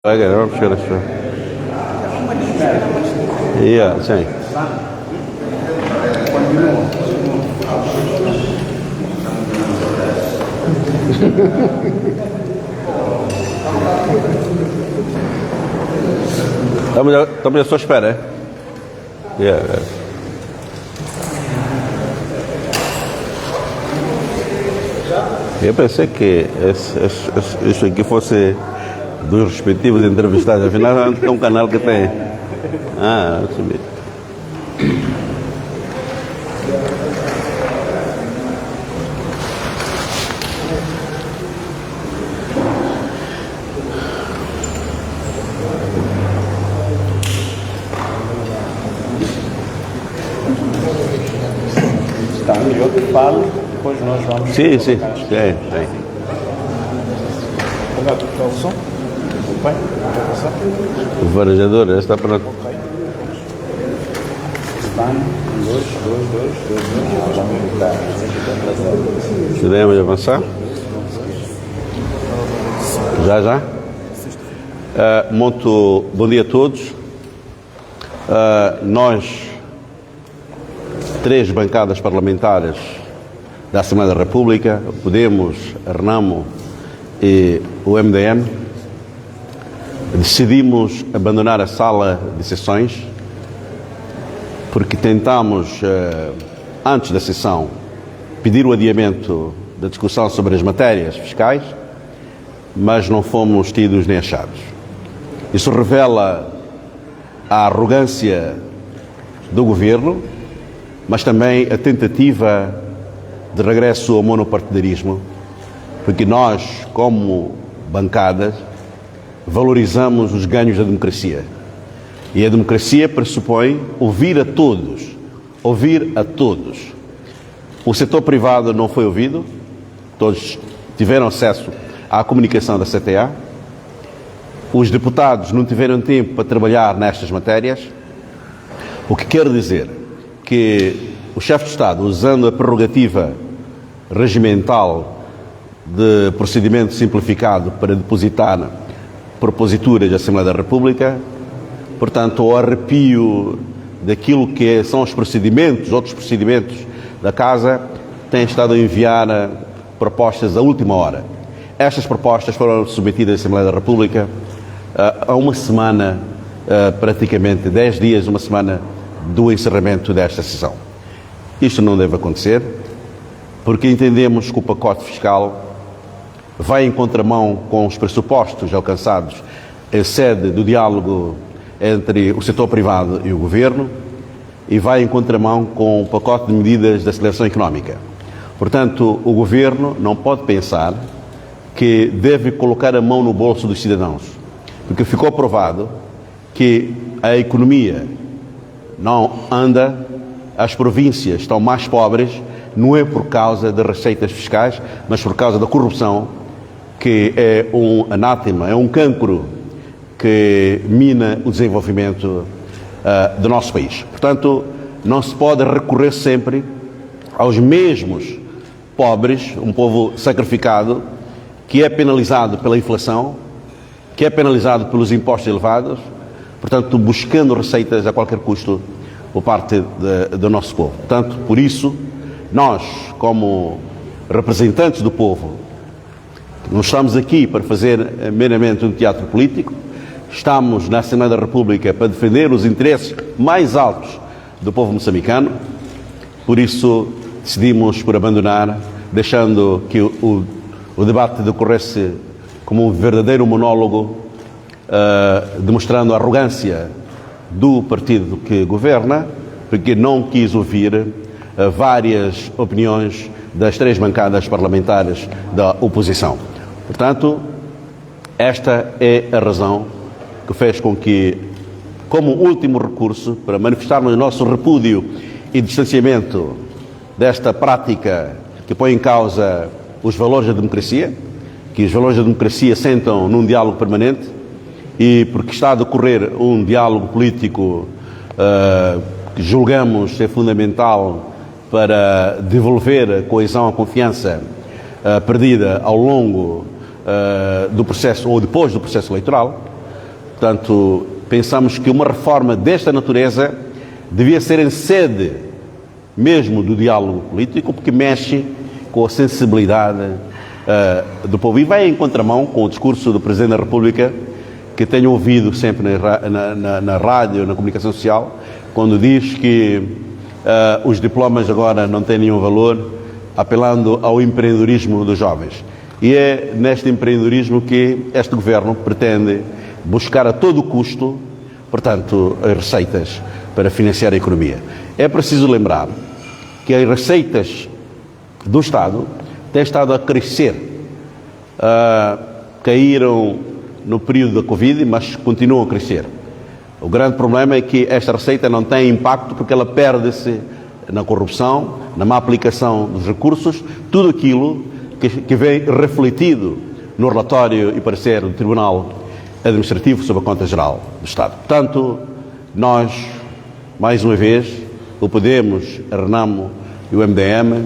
Okay, I'm sure. Yeah, sim. Estamos à sua espera, é? Yeah. Eu pensei que isso aqui fosse dos respectivos entrevistados. Afinal, é um canal que tem. Ah, não sabia. Está, eu que falo, depois nós vamos. Sim. Tem. O som? Bem, O varejador, está pronto. ok. Van, 2. Podemos avançar? Já? Muito bom dia a todos. Nós, 3 bancadas parlamentares da Assembleia da República, o Podemos, a Renamo e o MDM, decidimos abandonar a sala de sessões porque tentamos, antes da sessão, pedir o adiamento da discussão sobre as matérias fiscais, mas não fomos tidos nem achados. Isso revela a arrogância do governo, mas também a tentativa de regresso ao monopartidarismo, porque nós, como bancadas, valorizamos os ganhos da democracia. E a democracia pressupõe ouvir a todos. O setor privado não foi ouvido, todos tiveram acesso à comunicação da CTA, os deputados não tiveram tempo para trabalhar nestas matérias, o que quer dizer que o chefe de Estado, usando a prerrogativa regimental de procedimento simplificado para depositar proposituras da Assembleia da República, portanto, o arrepio daquilo que são os procedimentos, outros procedimentos da Casa, tem estado a enviar propostas à última hora. Estas propostas foram submetidas à Assembleia da República há uma semana, praticamente 10 dias, uma semana do encerramento desta sessão. Isto não deve acontecer, porque entendemos que o pacote fiscal vai em contramão com os pressupostos alcançados em sede do diálogo entre o setor privado e o governo e vai em contramão com o pacote de medidas de aceleração económica. Portanto, o governo não pode pensar que deve colocar a mão no bolso dos cidadãos, porque ficou provado que a economia não anda, as províncias estão mais pobres, não é por causa das receitas fiscais, mas por causa da corrupção, que é um anátema, é um cancro que mina o desenvolvimento do nosso país. Portanto, não se pode recorrer sempre aos mesmos pobres, um povo sacrificado, que é penalizado pela inflação, que é penalizado pelos impostos elevados, portanto, buscando receitas a qualquer custo por parte do nosso povo. Portanto, por isso, nós, como representantes do povo, não estamos aqui para fazer meramente um teatro político, estamos na Assembleia da República para defender os interesses mais altos do povo moçambicano, por isso decidimos por abandonar, deixando que o debate decorresse como um verdadeiro monólogo, demonstrando a arrogância do partido que governa, porque não quis ouvir várias opiniões das 3 bancadas parlamentares da oposição. Portanto, esta é a razão que fez com que, como último recurso, para manifestarmos o nosso repúdio e distanciamento desta prática que põe em causa os valores da democracia, que os valores da democracia sentam num diálogo permanente, e porque está a decorrer um diálogo político que julgamos ser fundamental para devolver a coesão, a confiança perdida ao longo do processo, ou depois do processo eleitoral, Portanto, pensamos que uma reforma desta natureza devia ser em sede mesmo do diálogo político, porque mexe com a sensibilidade do povo e vai em contramão com o discurso do Presidente da República, que tenho ouvido sempre na rádio, na comunicação social, quando diz que os diplomas agora não têm nenhum valor, apelando ao empreendedorismo dos jovens. E é neste empreendedorismo que este governo pretende buscar a todo custo, portanto, as receitas para financiar a economia. É preciso lembrar que as receitas do Estado têm estado a crescer. Caíram no período da Covid, mas continuam a crescer. O grande problema é que esta receita não tem impacto porque ela perde-se na corrupção, na má aplicação dos recursos, tudo aquilo que vem refletido no relatório e parecer do Tribunal Administrativo sobre a Conta Geral do Estado. Portanto, nós, mais uma vez, o Podemos, a Renamo e o MDM,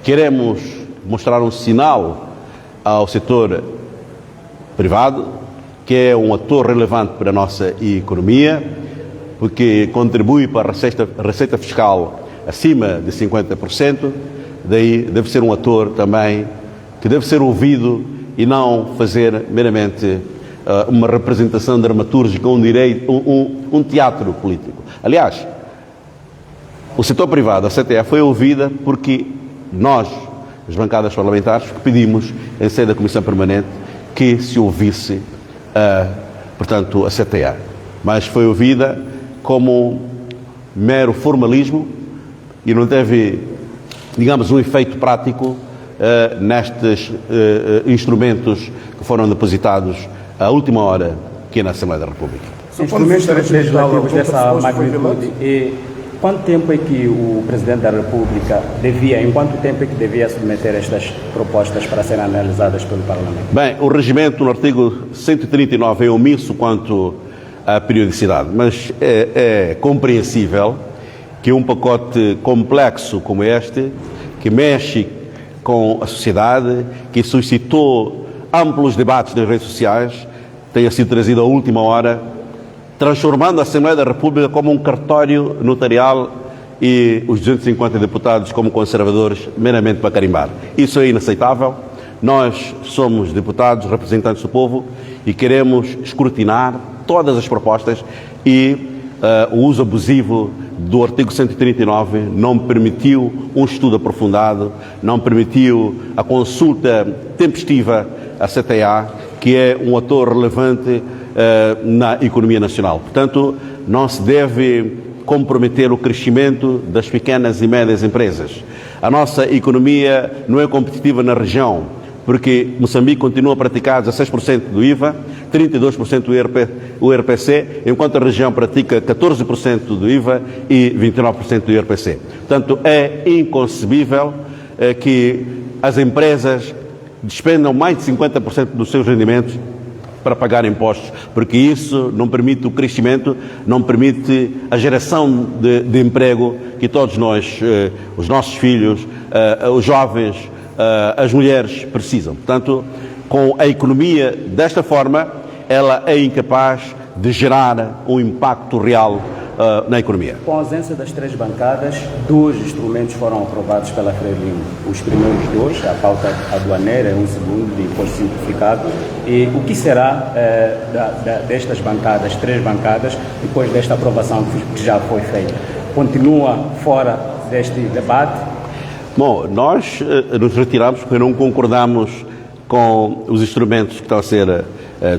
queremos mostrar um sinal ao setor privado, que é um ator relevante para a nossa economia, porque contribui para a receita fiscal acima de 50%, daí deve ser um ator também que deve ser ouvido e não fazer meramente uma representação dramatúrgica, um teatro político. Aliás, o setor privado, a CTE, foi ouvida porque nós, as bancadas parlamentares, pedimos em sede da Comissão Permanente que se ouvisse, portanto, a CTE. Mas foi ouvida como mero formalismo e não teve, digamos, um efeito prático nestes instrumentos que foram depositados à última hora aqui na Assembleia da República. Instrumentos legislativos dessa magnitude. E quanto tempo é que o Presidente da República em quanto tempo é que devia submeter estas propostas para serem analisadas pelo Parlamento? Bem, o regimento no artigo 139 é omisso quanto à periodicidade, mas é compreensível que um pacote complexo como este, que mexe com a sociedade, que suscitou amplos debates nas redes sociais, tenha sido trazido à última hora, transformando a Assembleia da República como um cartório notarial e os 250 deputados como conservadores meramente para carimbar. Isso é inaceitável. Nós somos deputados, representantes do povo e queremos escrutinar todas as propostas e o uso abusivo do artigo 139 não permitiu um estudo aprofundado, não permitiu a consulta tempestiva à CTA, que é um ator relevante na economia nacional. Portanto, não se deve comprometer o crescimento das pequenas e médias empresas. A nossa economia não é competitiva na região, porque Moçambique continua a praticar 16% do IVA, 32% do IRPC, enquanto a região pratica 14% do IVA e 29% do IRPC. Portanto, é inconcebível que as empresas despendam mais de 50% dos seus rendimentos para pagar impostos, porque isso não permite o crescimento, não permite a geração de emprego que todos nós, os nossos filhos, os jovens, as mulheres precisam. Portanto, com a economia desta forma, ela é incapaz de gerar um impacto real na economia. Com a ausência das três bancadas, 2 instrumentos foram aprovados pela Frelimo. Os primeiros 2, a pauta aduaneira e um segundo de imposto simplificado. E o que será destas bancadas, 3 bancadas, depois desta aprovação que já foi feita? Continua fora deste debate? Bom, nós nos retiramos porque não concordamos com os instrumentos que estão a ser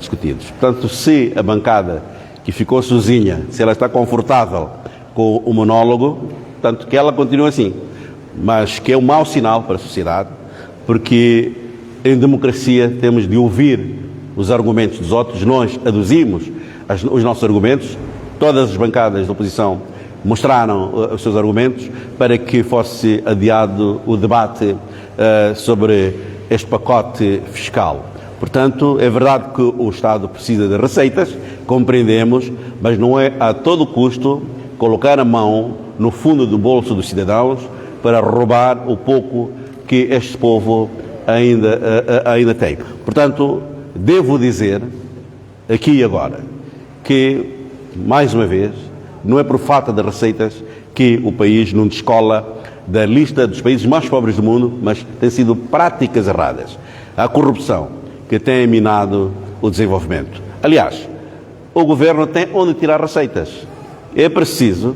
discutidos. Portanto, se a bancada que ficou sozinha, se ela está confortável com o monólogo, portanto, que ela continue assim. Mas que é um mau sinal para a sociedade, porque em democracia temos de ouvir os argumentos dos outros, nós aduzimos os nossos argumentos, todas as bancadas da oposição mostraram os seus argumentos para que fosse adiado o debate sobre este pacote fiscal. Portanto, é verdade que o Estado precisa de receitas, compreendemos, mas não é a todo custo colocar a mão no fundo do bolso dos cidadãos para roubar o pouco que este povo ainda tem. Portanto, devo dizer aqui e agora, que, mais uma vez, não é por falta de receitas que o país não descola da lista dos países mais pobres do mundo, mas tem sido práticas erradas. A corrupção que tem minado o desenvolvimento. Aliás, o governo tem onde tirar receitas. É preciso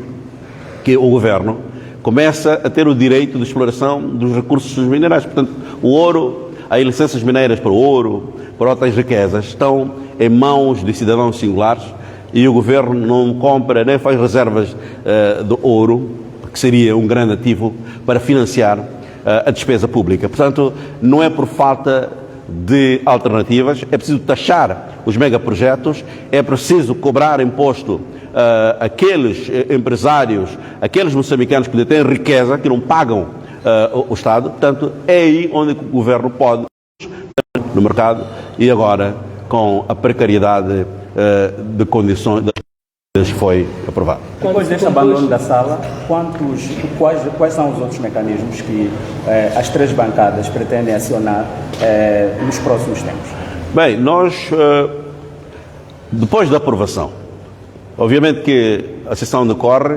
que o governo comece a ter o direito de exploração dos recursos minerais. Portanto, o ouro, as licenças mineiras para o ouro, para outras riquezas, estão em mãos de cidadãos singulares e o governo não compra nem faz reservas de ouro, que seria um grande ativo para financiar a despesa pública. Portanto, não é por falta de alternativas, é preciso taxar os megaprojetos, é preciso cobrar imposto aqueles empresários, aqueles moçambicanos que detêm riqueza, que não pagam o Estado. Portanto, é aí onde o governo pode no mercado e agora com a precariedade de condições que foi aprovado. Depois deste abandono da sala, quais são os outros mecanismos que as três bancadas pretendem acionar nos próximos tempos? Bem, nós, depois da aprovação, obviamente que a sessão decorre,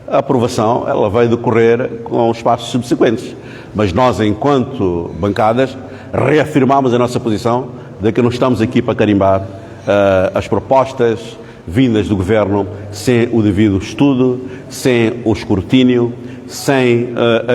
a aprovação ela vai decorrer com os passos subsequentes, mas nós, enquanto bancadas, reafirmamos a nossa posição de que não estamos aqui para carimbar as propostas vindas do governo sem o devido estudo, sem o escrutínio, sem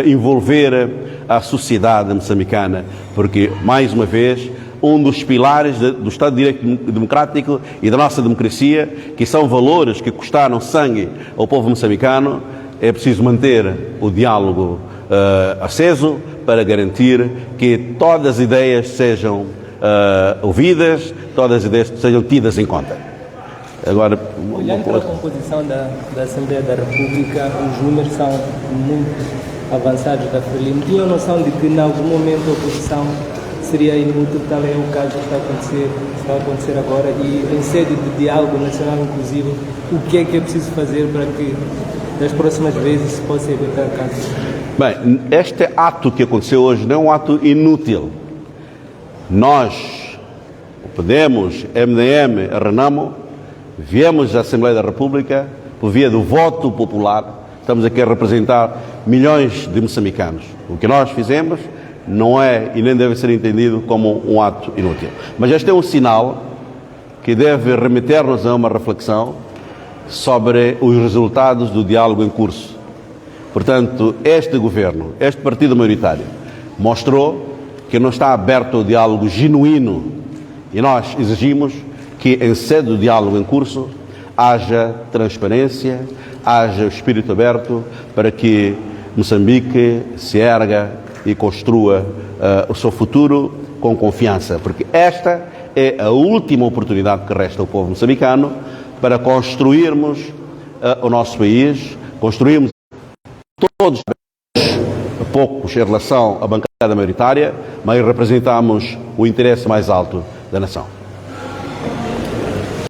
envolver a sociedade moçambicana, porque, mais uma vez, um dos pilares do Estado de Direito Democrático e da nossa democracia, que são valores que custaram sangue ao povo moçambicano, é preciso manter o diálogo aceso para garantir que todas as ideias sejam ouvidas, todas as ideias sejam tidas em conta. Agora, olhando para a composição da Assembleia da República, os números são muito avançados da Frelimo. Tinham noção de que, em algum momento, a oposição seria inútil? Tal é o caso que está a acontecer agora. E, em sede de diálogo nacional inclusivo, o que é preciso fazer para que, das próximas vezes, se possa evitar casos? Bem, este ato que aconteceu hoje não é um ato inútil. Nós, o Podemos, MDM, a Renamo, viemos à Assembleia da República por via do voto popular. Estamos aqui a representar milhões de moçambicanos. O que nós fizemos não é e nem deve ser entendido como um ato inútil. Mas este é um sinal que deve remeter-nos a uma reflexão sobre os resultados do diálogo em curso. Portanto, este governo, este partido maioritário, mostrou que não está aberto ao diálogo genuíno e nós exigimos que, em sede do diálogo em curso, haja transparência, haja o espírito aberto para que Moçambique se erga e construa o seu futuro com confiança, porque esta é a última oportunidade que resta ao povo moçambicano para construirmos o nosso país, construirmos todos poucos em relação à bancada maioritária, mas representamos o interesse mais alto da nação.